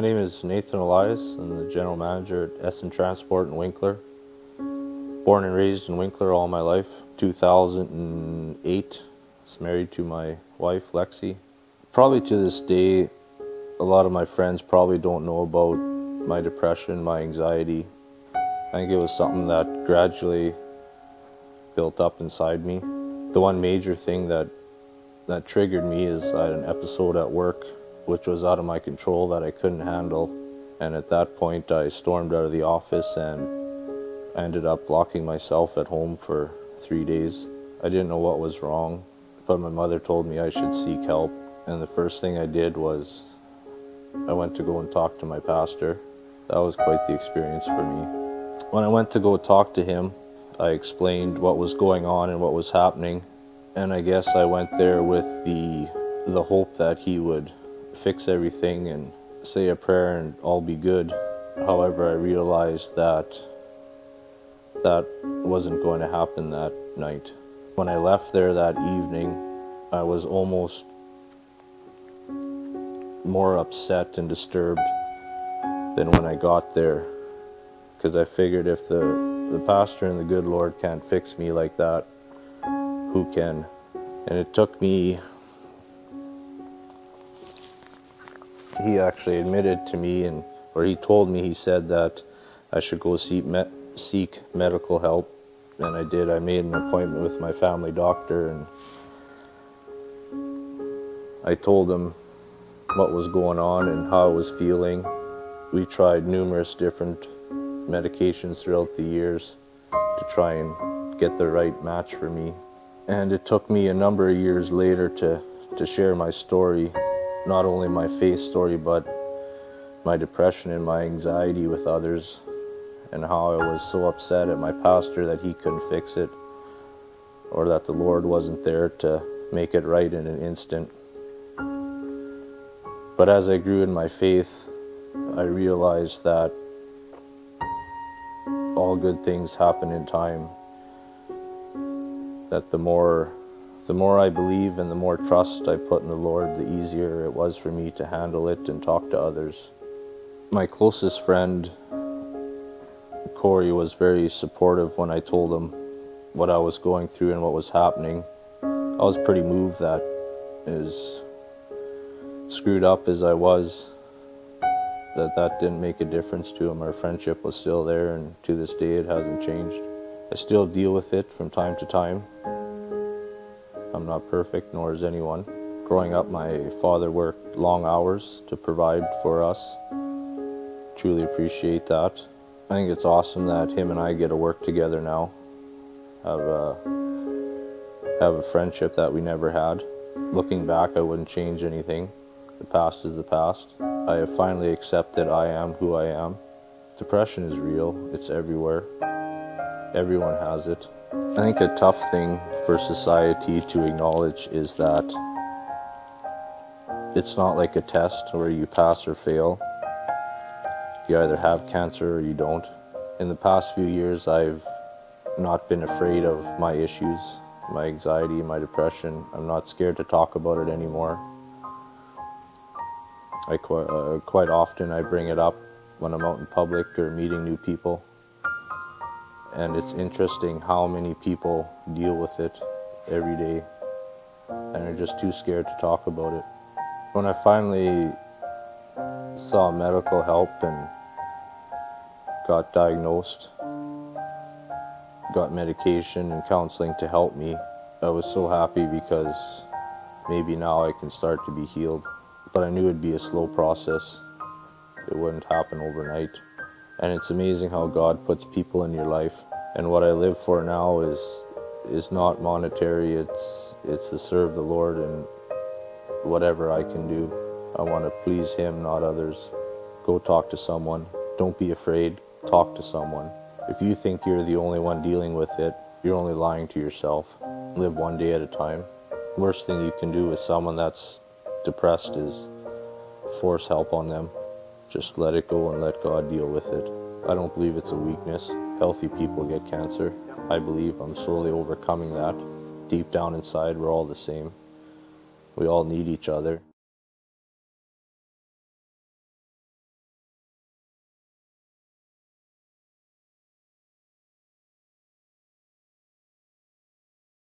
My name is Nathan Elias. I'm the general manager at Eden Transport in Winkler. Born and raised in Winkler all my life. 2008, I was married to my wife, Lexi. Probably to this day, a lot of my friends probably don't know about my depression, my anxiety. I think it was something that gradually built up inside me. The one major thing that triggered me is I had an episode at work which was out of my control that I couldn't handle. And at that point I stormed out of the office and I ended up locking myself at home for 3 days. I didn't know what was wrong, but my mother told me I should seek help. And the first thing I did was I went to go and talk to my pastor. That was quite the experience for me. When I went to go talk to him, I explained what was going on and what was happening. And I guess I went there with the hope that he would fix everything and say a prayer and all be good. However, I realized that wasn't going to happen that night. When I left there that evening, I was almost more upset and disturbed than when I got there, because I figured if the pastor and the good Lord can't fix me like that, who can? And it took me, he actually admitted to me, or he told me, he said that I should go seek medical help, and I did. I made an appointment with my family doctor, and I told him what was going on and how I was feeling. We tried numerous different medications throughout the years to try and get the right match for me. And it took me a number of years later to share my story, not only my faith story, but my depression and my anxiety with others, and how I was so upset at my pastor that he couldn't fix it, or that the Lord wasn't there to make it right in an instant. But as I grew in my faith, I realized that all good things happen in time. That the more I believe and the more trust I put in the Lord, the easier it was for me to handle it and talk to others. My closest friend, Corey, was very supportive when I told him what I was going through and what was happening. I was pretty moved that, as screwed up as I was, that didn't make a difference to him. Our friendship was still there, and to this day it hasn't changed. I still deal with it from time to time. I'm not perfect, nor is anyone. Growing up, my father worked long hours to provide for us. Truly appreciate that. I think it's awesome that him and I get to work together now. Have a friendship that we never had. Looking back, I wouldn't change anything. The past is the past. I have finally accepted I am who I am. Depression is real. It's everywhere. Everyone has it. I think a tough thing for society to acknowledge is that it's not like a test where you pass or fail. You either have cancer or you don't. In the past few years, I've not been afraid of my issues, my anxiety, my depression. I'm not scared to talk about it anymore. Quite often I bring it up when I'm out in public or meeting new people. And it's interesting how many people deal with it every day and are just too scared to talk about it. When I finally saw medical help and got diagnosed, got medication and counseling to help me, I was so happy, because maybe now I can start to be healed. But I knew it'd be a slow process. It wouldn't happen overnight. And it's amazing how God puts people in your life. And what I live for now is not monetary. It's to serve the Lord, and whatever I can do, I want to please Him, not others. Go talk to someone. Don't be afraid. Talk to someone. If you think you're the only one dealing with it, you're only lying to yourself. Live one day at a time. Worst thing you can do with someone that's depressed is force help on them. Just let it go and let God deal with it. I don't believe it's a weakness. Healthy people get cancer. I believe I'm slowly overcoming that. Deep down inside, we're all the same. We all need each other.